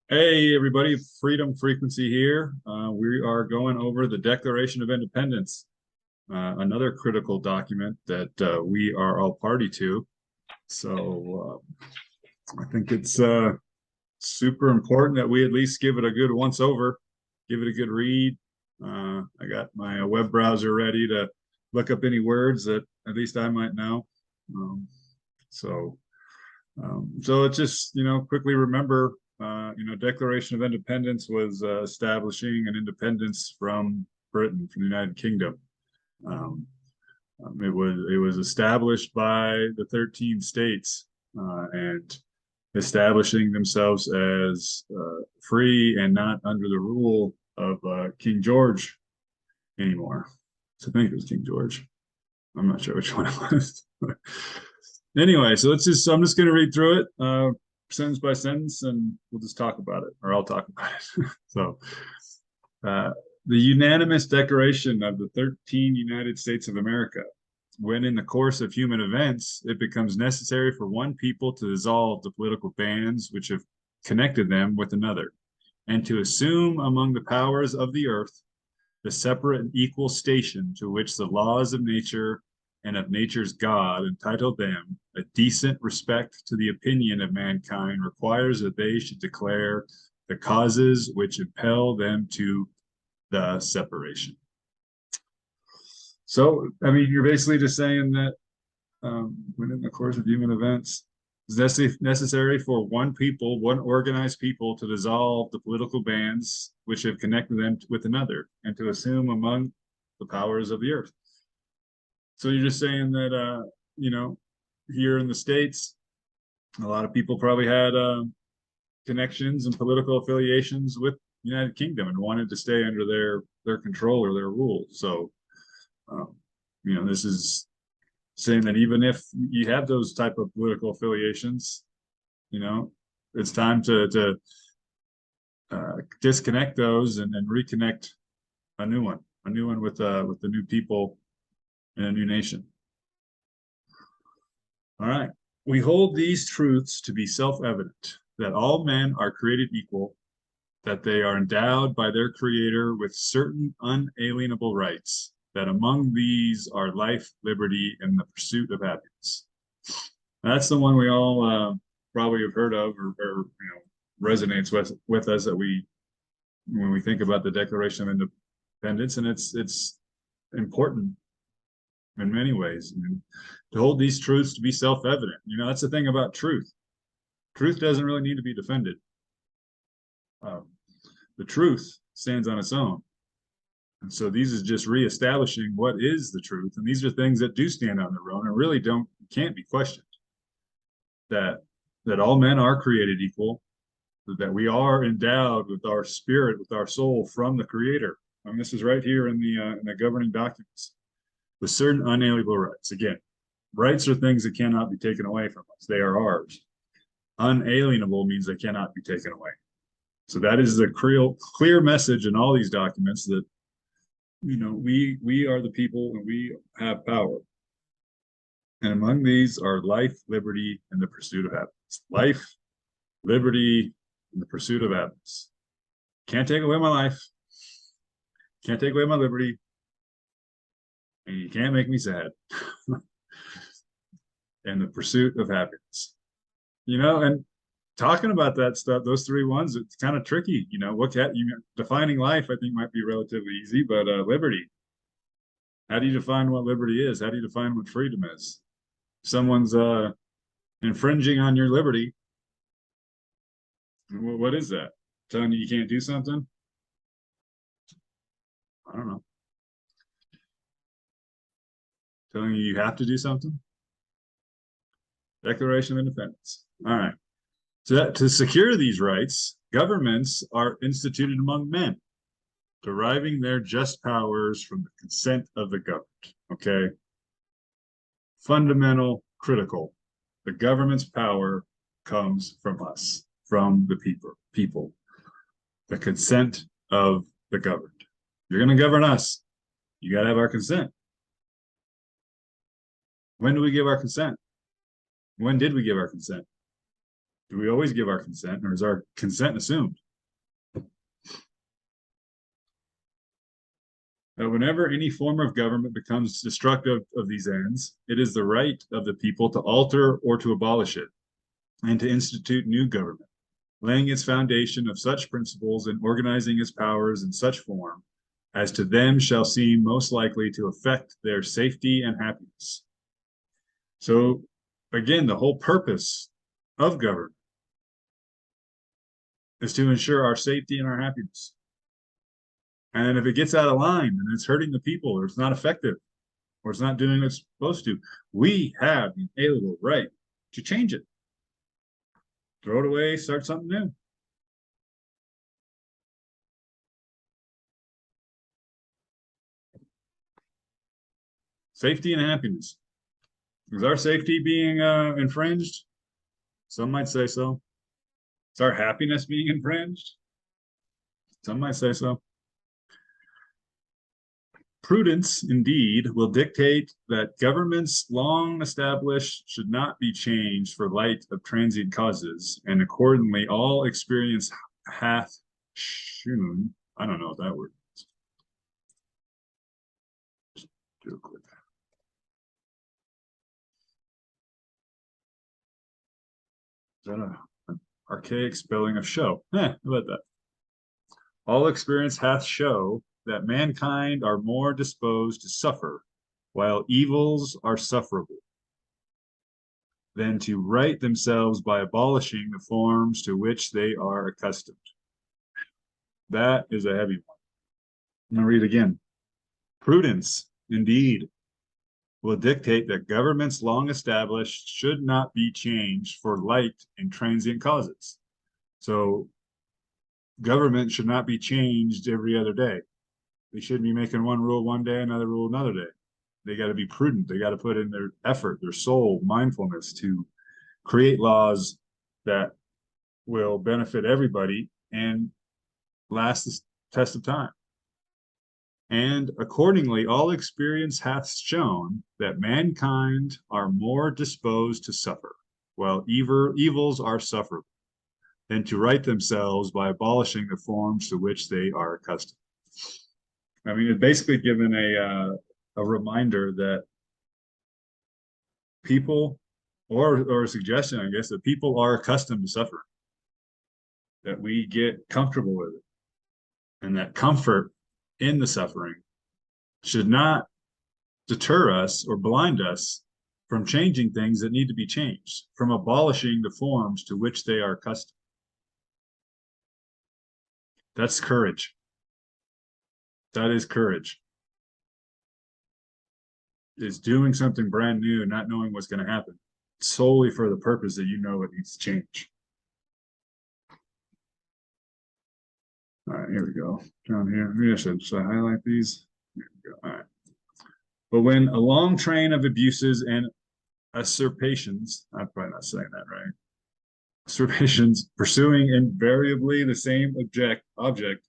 Hey, everybody, Freedom Frequency here. We are going over the Declaration of Independence, another critical document that we are all party to. So I think it's super important that we at least give it a good once over, give it a good read. I got my web browser ready to look up any words that at least I might know. Um, so so let's just, quickly remember, Declaration of Independence was establishing an independence from Britain, from the United Kingdom. Um, it was established by the 13 states and establishing themselves as free and not under the rule of King George anymore. So I think it was King George. I'm not sure which one it was. Anyway, so I'm just going to read through it sentence by sentence, and we'll just talk about it, or I'll talk about it. So, uh, the unanimous declaration of the 13 United States of America. When in the course of human events, it becomes necessary for one people to dissolve the political bands which have connected them with another, and to assume among the powers of the earth the separate and equal station to which the laws of nature and of nature's God entitle them, a decent respect to the opinion of mankind requires that they should declare the causes which impel them to the separation. So, I mean, you're basically just saying that within the course of human events, it's necessary for one people, one organized people, to dissolve the political bands which have connected them with another and to assume among the powers of the earth. So you're just saying that, here in the States, a lot of people probably had connections and political affiliations with the United Kingdom and wanted to stay under their control or their rule. So, um, this is saying that even if you have those type of political affiliations, you know, it's time to disconnect those and reconnect a new one with the new people in a new nation. All right. We hold these truths to be self-evident that all men are created equal, that they are endowed by their Creator with certain unalienable rights, that among these are life, liberty, and the pursuit of happiness. That's the one we all probably have heard of or resonates with us that we when we think about the Declaration of Independence, and it's important in many ways. I mean, to hold these truths to be self-evident. That's the thing about truth. Truth doesn't really need to be defended. Um, the truth stands on its own. And so these is just reestablishing what is the truth. And these are things that do stand on their own and really can't be questioned. That all men are created equal, that we are endowed with our spirit, with our soul from the Creator. And this is right here in the governing documents, with certain unalienable rights. Again, rights are things that cannot be taken away from us. They are ours. Unalienable means they cannot be taken away. So that is the clear message in all these documents that we are the people and we have power. And among these are life, liberty, and the pursuit of happiness. Life, liberty, and the pursuit of happiness. Can't take away my life. Can't take away my liberty. And you can't make me sad. And the pursuit of happiness. And talking about that stuff, those three ones, it's kind of tricky. Defining life, I think, might be relatively easy, but liberty. How do you define what liberty is? How do you define what freedom is? If someone's infringing on your liberty, what is that? Telling you can't do something? I don't know. Telling you have to do something? Declaration of Independence. All right. To secure these rights, governments are instituted among men, deriving their just powers from the consent of the governed. Okay. Fundamental, critical. The government's power comes from us, from the people. The consent of the governed. You're going to govern us. You got to have our consent. When do we give our consent? When did we give our consent? Do we always give our consent, or is our consent assumed? Now, whenever any form of government becomes destructive of these ends, it is the right of the people to alter or to abolish it, and to institute new government, laying its foundation of such principles and organizing its powers in such form as to them shall seem most likely to affect their safety and happiness. So, again, the whole purpose of government is to ensure our safety and our happiness. And if it gets out of line and it's hurting the people, or it's not effective, or it's not doing what it's supposed to, we have the inalienable right to change it. Throw it away, start something new. Safety and happiness. Is our safety being infringed? Some might say so. Is our happiness being infringed? Some might say so. Prudence, indeed, will dictate that governments long established should not be changed for light of transient causes, and accordingly all experience hath shewn. I don't know what that word is. Just do a quick. Is that an archaic spelling of show? How about that? All experience hath show that mankind are more disposed to suffer, while evils are sufferable, than to right themselves by abolishing the forms to which they are accustomed. That is a heavy one. I'm going to read again. Prudence, indeed, will dictate that governments long established should not be changed for light and transient causes. So government should not be changed every other day. They shouldn't be making one rule one day, another rule another day. They got to be prudent. They got to put in their effort, their soul, mindfulness to create laws that will benefit everybody and last the test of time. And accordingly, all experience hath shown that mankind are more disposed to suffer, while evils are sufferable, than to right themselves by abolishing the forms to which they are accustomed. I mean, it's basically given a reminder that people, or a suggestion, I guess, that people are accustomed to suffering, that we get comfortable with it, and that comfort in the suffering should not deter us or blind us from changing things that need to be changed, from abolishing the forms to which they are accustomed. That's courage. That is courage. Is doing something brand new, not knowing what's going to happen, solely for the purpose that you know it needs to change. All right, here we go. Down here, maybe I should highlight these. Here we go. All right. But when a long train of abuses and usurpations, I'm probably not saying that right, usurpations pursuing invariably the same object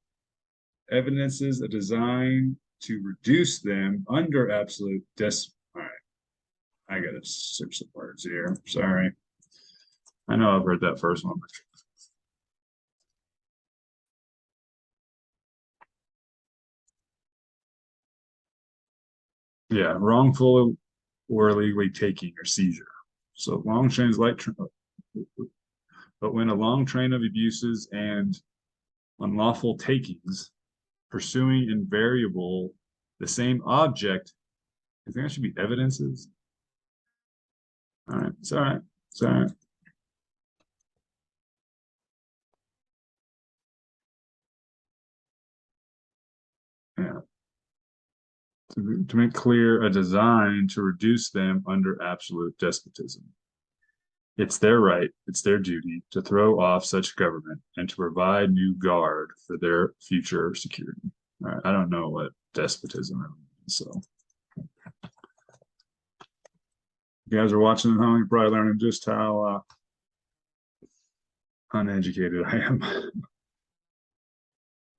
evidences a design to reduce them under absolute All right, I gotta search the words here. Sorry, I know I've heard that first one. Yeah, wrongful or illegally taking or seizure. So long trains light, but when a long train of abuses and unlawful takings pursuing invariable the same object, I think that should be evidences. All right, it's all right, it's all right. Yeah. To make clear a design to reduce them under absolute despotism. It's their right, it's their duty to throw off such government and to provide new guard for their future security. All right, I don't know what despotism is, so. You guys are watching at home, you're probably learning just how uneducated I am.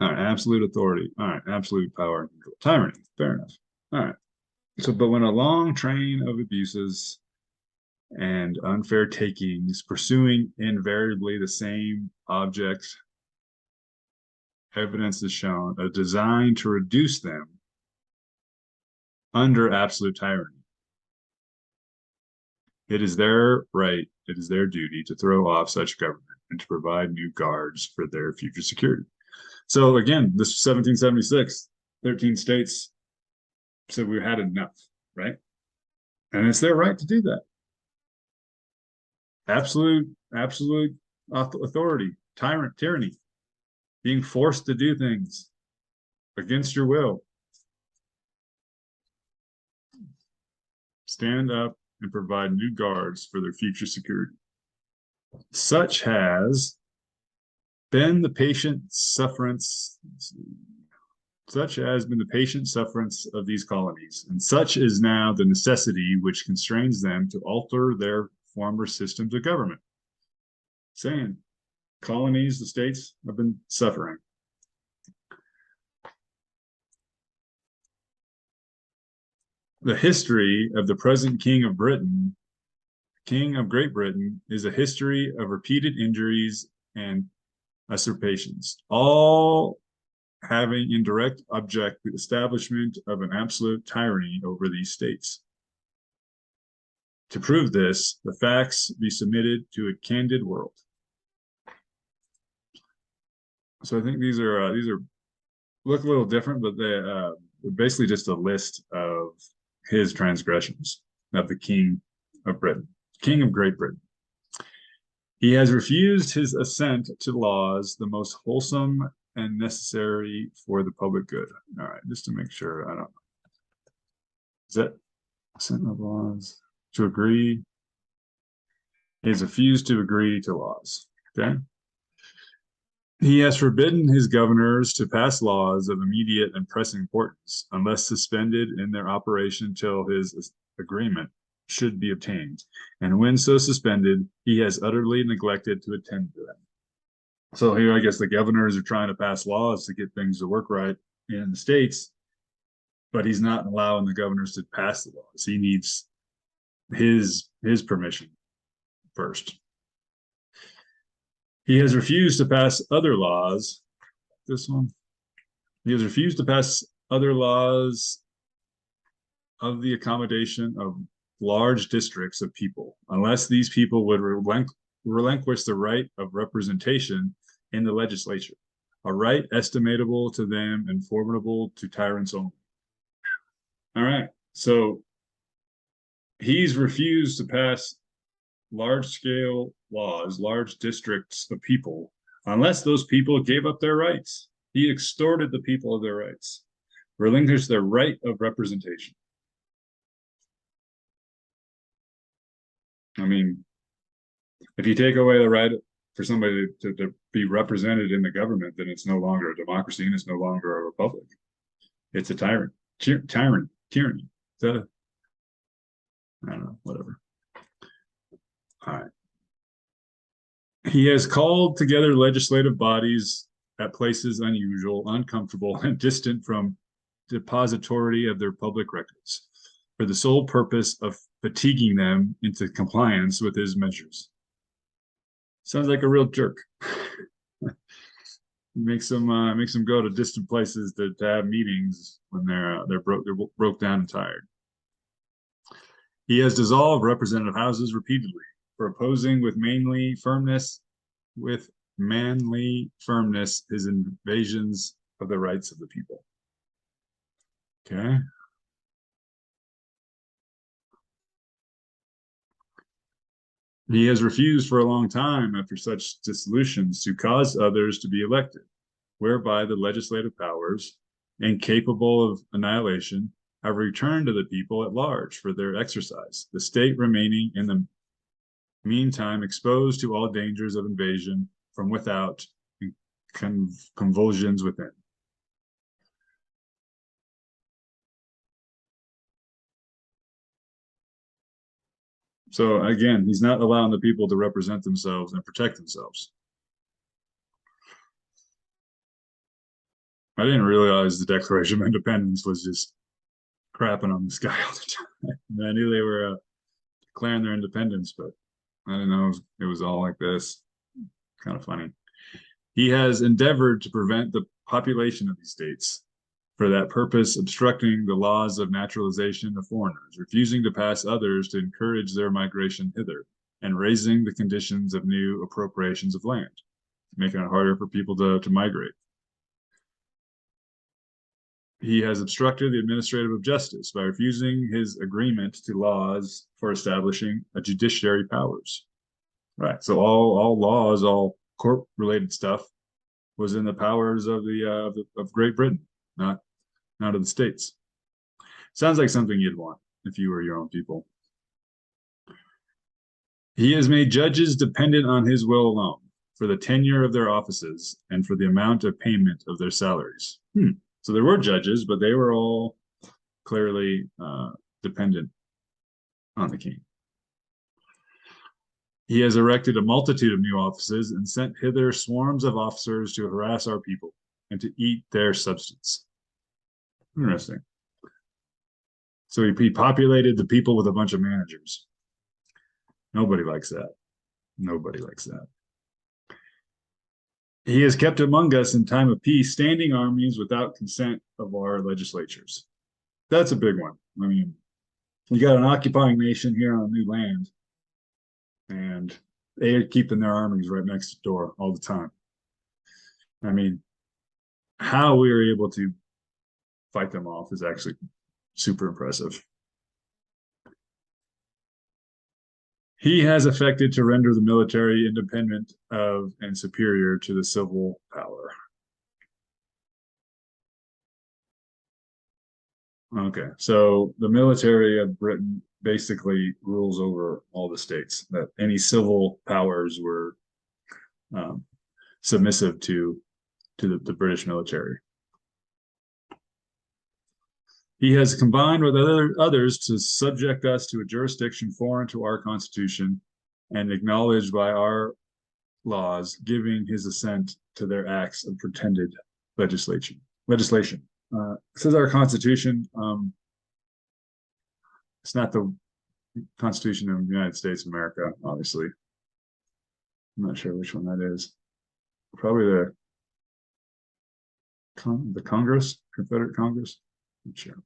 All right, absolute authority. All right, absolute power and control. Tyranny, fair enough. All right. So, but when a long train of abuses and unfair takings, pursuing invariably the same object. Evidence is shown, a design to reduce them under absolute tyranny. It is their right, it is their duty to throw off such government and to provide new guards for their future security. So again, this was 1776, 13 states said we had enough, right? And it's their right to do that. Absolute authority, tyranny, being forced to do things against your will. Stand up and provide new guards for their future security. Such has been the patient sufferance of these colonies, and such is now the necessity which constrains them to alter their former systems of government. Saying colonies, the states, have been suffering. The history of the present King of Britain, King of Great Britain, is a history of repeated injuries and usurpations, all having in direct object the establishment of an absolute tyranny over these states. To prove this, the facts be submitted to a candid world. So I think these are look a little different, but they're basically just a list of his transgressions of the King of Britain, King of Great Britain. He has refused his assent to laws the most wholesome and necessary for the public good. All right, just to make sure, I don't know. Is that assent of laws to agree? He has refused to agree to laws. Okay. He has forbidden his governors to pass laws of immediate and pressing importance, unless suspended in their operation till his agreement should be obtained. And when so suspended, he has utterly neglected to attend to them. So here, I guess the governors are trying to pass laws to get things to work right in the states, but he's not allowing the governors to pass the laws. He needs his permission first. He has refused to pass other laws. This one. He has refused to pass other laws of the accommodation of large districts of people, unless these people would relinquish the right of representation in the legislature, a right estimatable to them and formidable to tyrants only. All right, so he's refused to pass large-scale laws, large districts of people, unless those people gave up their rights. He extorted the people of their rights, relinquished their right of representation. I mean, if you take away the right for somebody to be represented in the government, then it's no longer a democracy and it's no longer a republic. It's a tyranny. So, I don't know, whatever. All right. He has called together legislative bodies at places unusual, uncomfortable, and distant from depository of their public records, for the sole purpose of fatiguing them into compliance with his measures. Sounds like a real jerk. Makes them go to distant places to have meetings when they're broke down and tired. He has dissolved representative houses repeatedly for opposing with manly firmness his invasions of the rights of the people. Okay. He has refused for a long time after such dissolutions to cause others to be elected, whereby the legislative powers, incapable of annihilation, have returned to the people at large for their exercise, the state remaining in the meantime exposed to all dangers of invasion from without and convulsions within. So again, he's not allowing the people to represent themselves and protect themselves. I didn't realize the Declaration of Independence was just crapping on this guy all the time. I knew they were declaring their independence, but I didn't know it was all like this. Kind of funny. He has endeavored to prevent the population of these states, for that purpose obstructing the laws of naturalization of foreigners, refusing to pass others to encourage their migration hither, and raising the conditions of new appropriations of land, making it harder for people to migrate. He has obstructed the administrative of justice by refusing his agreement to laws for establishing a judiciary powers. Right. So all laws, all court-related stuff was in the powers of of Great Britain, not of the states. Sounds like something you'd want if you were your own people. He has made judges dependent on his will alone for the tenure of their offices and for the amount of payment of their salaries. So there were judges, but they were all clearly dependent on the king. He has erected a multitude of new offices and sent hither swarms of officers to harass our people and to eat their substance. Interesting. So he populated the people with a bunch of managers. Nobody likes that. Nobody likes that. He has kept among us in time of peace standing armies without consent of our legislatures. That's a big one. I mean, you got an occupying nation here on new land, and they are keeping their armies right next door all the time. I mean, how we were able to fight them off is actually super impressive. He has effected to render the military independent of and superior to the civil power. Okay, so the military of Britain basically rules over all the states, that any civil powers were submissive to the British military. He has combined with others to subject us to a jurisdiction foreign to our Constitution and acknowledged by our laws, giving his assent to their acts of pretended legislation. Says our Constitution. It's not the Constitution of the United States of America, obviously. I'm not sure which one that is. Probably the Congress, Confederate Congress. Not sure.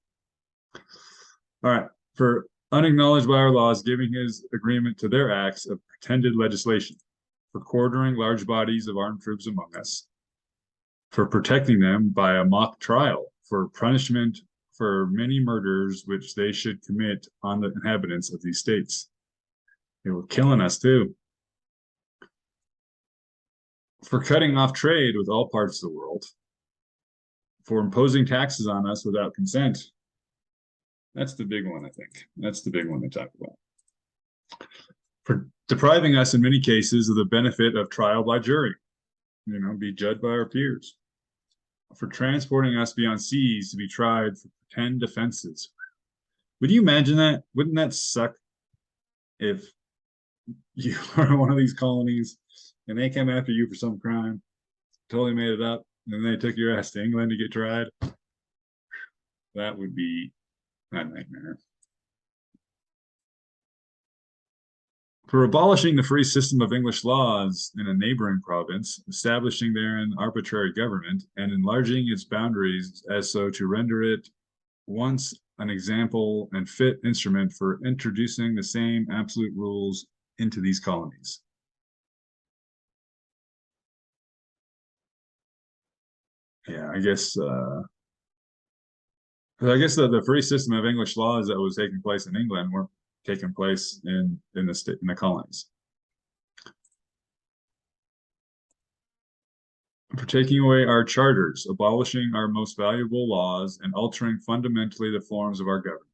All right. For unacknowledged by our laws, giving his agreement to their acts of pretended legislation, for quartering large bodies of armed troops among us, for protecting them by a mock trial, for punishment for many murders which they should commit on the inhabitants of these states. They were killing us too. For cutting off trade with all parts of the world, for imposing taxes on us without consent. That's the big one, I think. That's the big one they talk about. For depriving us in many cases of the benefit of trial by jury, be judged by our peers. For transporting us beyond seas to be tried for pretend offenses. Would you imagine that? Wouldn't that suck if you were one of these colonies and they came after you for some crime, totally made it up, and then they took your ass to England to get tried? That would be a nightmare. For abolishing the free system of English laws in a neighboring province, establishing therein arbitrary government, and enlarging its boundaries as so to render it once an example and fit instrument for introducing the same absolute rules into these colonies. Yeah, I guess the free system of English laws that was taking place in England weren't taking place in the colonies. For taking away our charters, abolishing our most valuable laws, and altering fundamentally the forms of our government.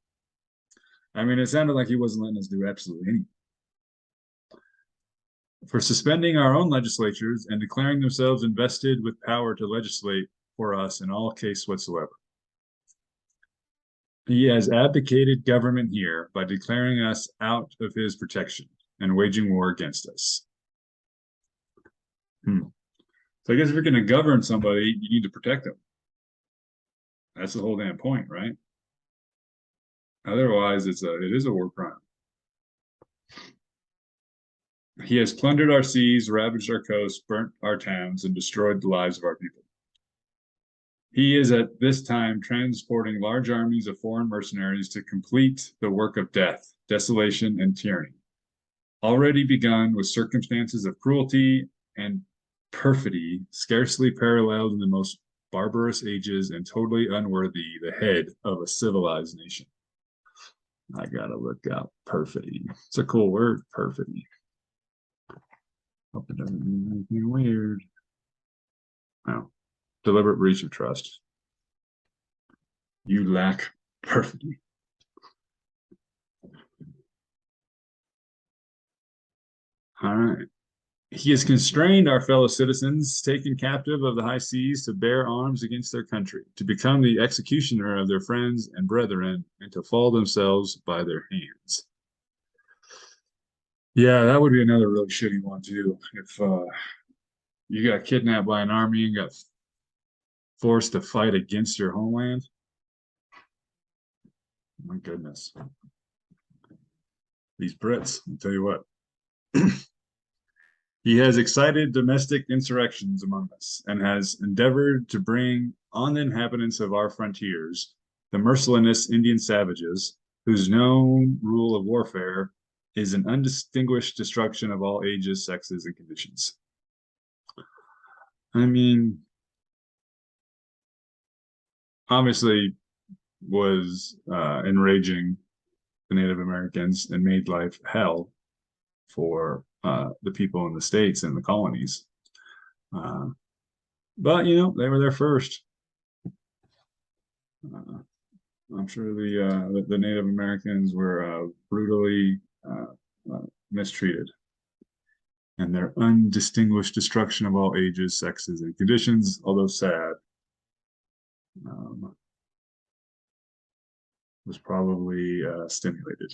I mean, it sounded like he wasn't letting us do absolutely anything. For suspending our own legislatures and declaring themselves invested with power to legislate for us in all case whatsoever. He has abdicated government here by declaring us out of his protection and waging war against us. So I guess if you're going to govern somebody, you need to protect them. That's the whole damn point, right? Otherwise, it is a war crime. He has plundered our seas, ravaged our coasts, burnt our towns, and destroyed the lives of our people. He is at this time transporting large armies of foreign mercenaries to complete the work of death, desolation, and tyranny, already begun with circumstances of cruelty and perfidy scarcely paralleled in the most barbarous ages and totally unworthy the head of a civilized nation. I gotta look up perfidy. It's a cool word, perfidy. Hope it doesn't mean anything weird. No. Deliberate breach of trust. You lack perfidy. All right. He has constrained our fellow citizens, taken captive of the high seas, to bear arms against their country, to become the executioner of their friends and brethren, and to fall themselves by their hands. Yeah, that would be another really shitty one too. If you got kidnapped by an army and got forced to fight against your homeland. My goodness. These Brits, I'll tell you what. He has excited domestic insurrections among us and has endeavored to bring on the inhabitants of our frontiers the merciless Indian savages, whose known rule of warfare is an undistinguished destruction of all ages, sexes, and conditions. I mean, obviously was enraging the Native Americans and made life hell for the people in the states and the colonies. But, you know, they were there first. I'm sure the Native Americans were brutally mistreated. And their undistinguished destruction of all ages, sexes, and conditions, although sad, was probably stimulated.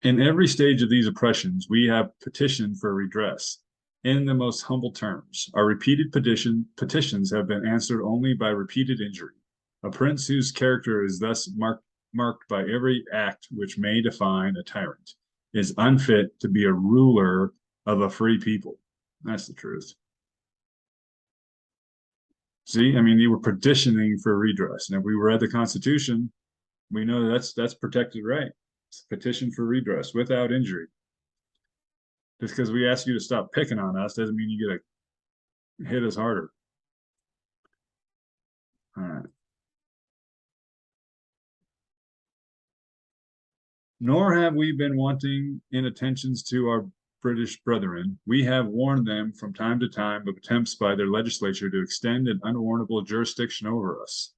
In every stage of these oppressions, we have petitioned for redress in the most humble terms. Our repeated petitions have been answered only by repeated injury. A prince whose character is thus marked by every act which may define a tyrant is unfit to be a ruler of a free people. That's the truth. See, I mean, you were petitioning for redress. And if we read the Constitution, we know that's protected right. It's a petition for redress without injury. Just because we ask you to stop picking on us doesn't mean you get to hit us harder. All right. Nor have we been wanting in attentions to our British brethren. We have warned them from time to time of attempts by their legislature to extend an unwarrantable jurisdiction over us.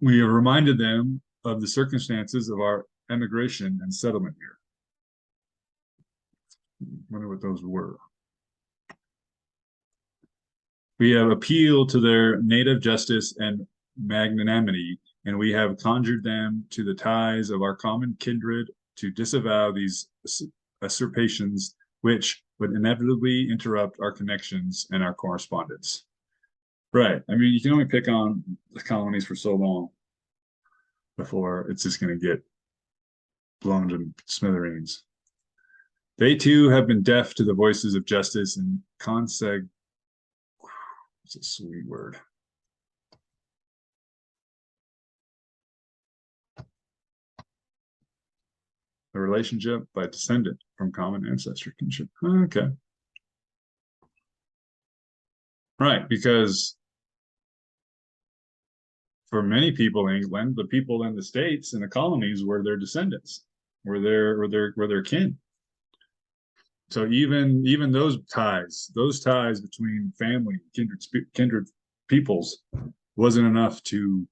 We have reminded them of the circumstances of our emigration and settlement here. I wonder what those were. We have appealed to their native justice and magnanimity, and we have conjured them to the ties of our common kindred to disavow these usurpations, which would inevitably interrupt our connections and our correspondence. Right. I mean, you can only pick on the colonies for so long before it's just going to get blown to smithereens. They too have been deaf to the voices of justice and conseg. It's a sweet word. A relationship by descendant from common ancestry kinship. Okay. Right, because for many people in England, the people in the States and the colonies were their descendants, were their kin. So even those ties between family, kindred peoples, wasn't enough to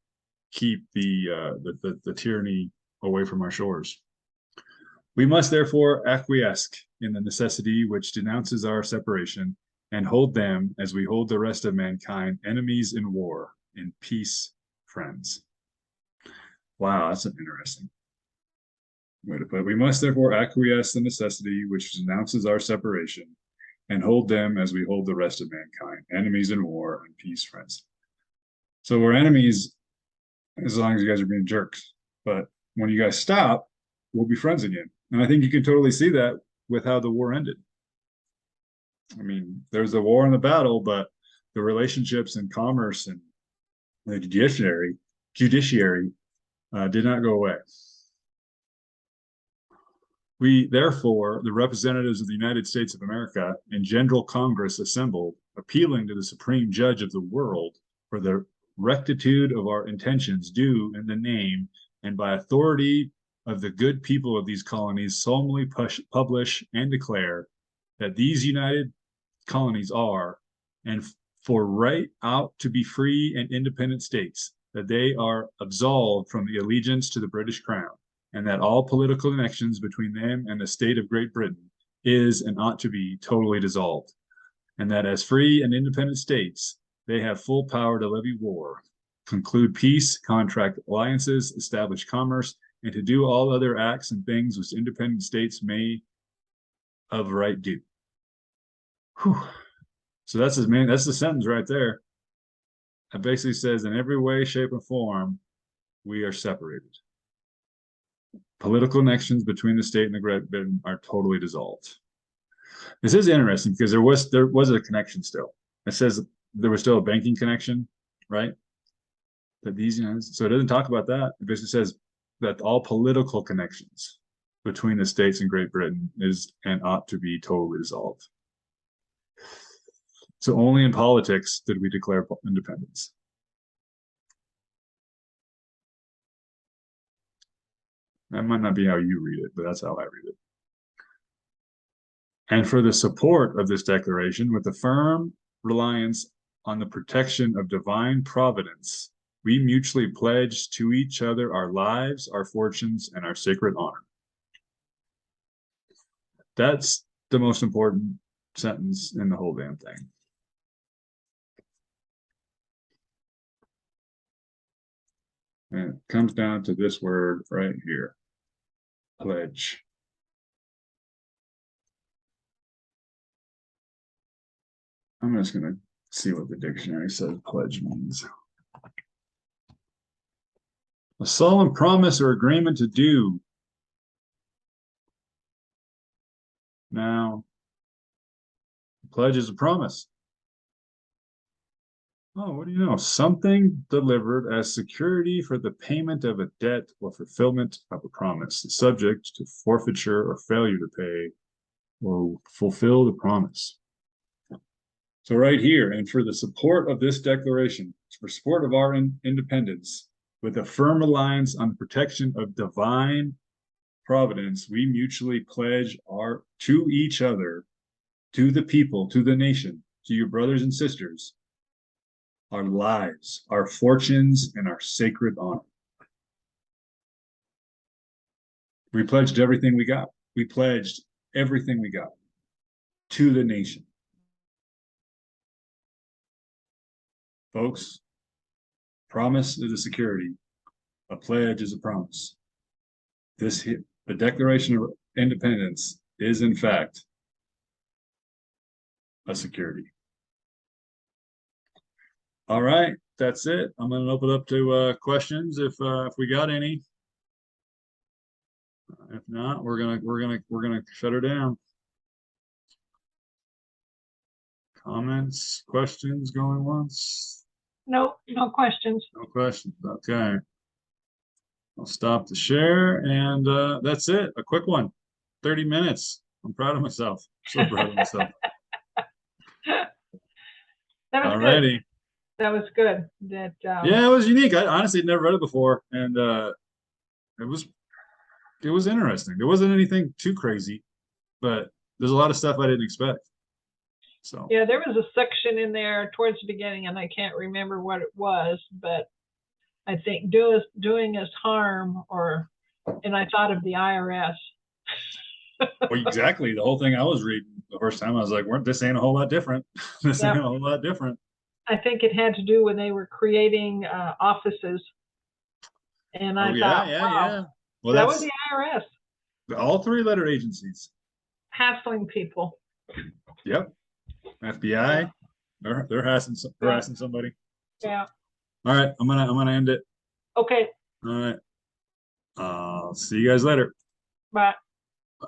keep the tyranny away from our shores. We must therefore acquiesce in the necessity which denounces our separation, and hold them, as we hold the rest of mankind, enemies in war, in peace, friends. Wow, that's an interesting way to put it. We must therefore acquiesce the necessity which denounces our separation, and hold them as we hold the rest of mankind, enemies in war, and peace, friends. So we're enemies as long as you guys are being jerks. but when you guys stop, we'll be friends again. And I think you can totally see that with how the war ended. I mean, there's a war and a battle, but the relationships and commerce and the judiciary did not go away. We, therefore, the representatives of the United States of America in General Congress assembled, appealing to the Supreme Judge of the world for the rectitude of our intentions, do in the name and by authority of the good people of these colonies, solemnly publish and declare that these united colonies are, and for right out to be free and independent states, that they are absolved from the allegiance to the British Crown, and that all political connections between them and the state of Great Britain is and ought to be totally dissolved, and that as free and independent states, they have full power to levy war, conclude peace, contract alliances, establish commerce, and to do all other acts and things which independent states may of right do. Whew. So that's that's the sentence right there. It basically says, in every way, shape, and form, we are separated. Political connections between the state and the Great Britain are totally dissolved. This is interesting because there was a connection still. It says there was still a banking connection, right? That these, so it doesn't talk about that. It basically says that all political connections between the states and Great Britain is and ought to be totally dissolved. So only in politics did we declare independence. That might not be how you read it, but that's how I read it. And for the support of this declaration, with a firm reliance on the protection of divine providence, we mutually pledge to each other our lives, our fortunes, and our sacred honor. That's the most important sentence in the whole damn thing. And it comes down to this word right here, pledge. I'm just going to see what the dictionary says pledge means. A solemn promise or agreement to do. Now, pledge is a promise. Oh, what do you know? Something delivered as security for the payment of a debt or fulfillment of a promise, subject to forfeiture or failure to pay or fulfill the promise. So right here, and for the support of this declaration, for support of our independence, with a firm reliance on the protection of divine providence, we mutually pledge to each other, to the people, to the nation, to your brothers and sisters, our lives, our fortunes, and our sacred honor. We pledged everything we got. We pledged everything we got to the nation. Folks, promise is a security. A pledge is a promise. The Declaration of Independence is, in fact, a security. All right, that's it. I'm going to open up to questions if we got any. If not, we're gonna shut her down. Comments, questions going once? Nope, no questions. No questions. Okay. I'll stop the share, and that's it. A quick one. 30 minutes. I'm proud of myself. So proud of myself. That was Alrighty. good. That was good. Yeah, it was unique. I honestly had never read it before, and it was interesting. There wasn't anything too crazy, but there's a lot of stuff I didn't expect. So yeah, there was a section in there towards the beginning, and I can't remember what it was, but I think doing us harm, and I thought of the IRS. well, exactly. The whole thing I was reading the first time, I was like, this ain't a whole lot different. This ain't a whole lot different. I think it had to do when they were creating offices. And I thought, wow, well, that was the IRS. All three-letter agencies. Hassling people. Yep. FBI. They're harassing somebody. Yeah. All right, I'm gonna end it. Okay. All right. See you guys later. But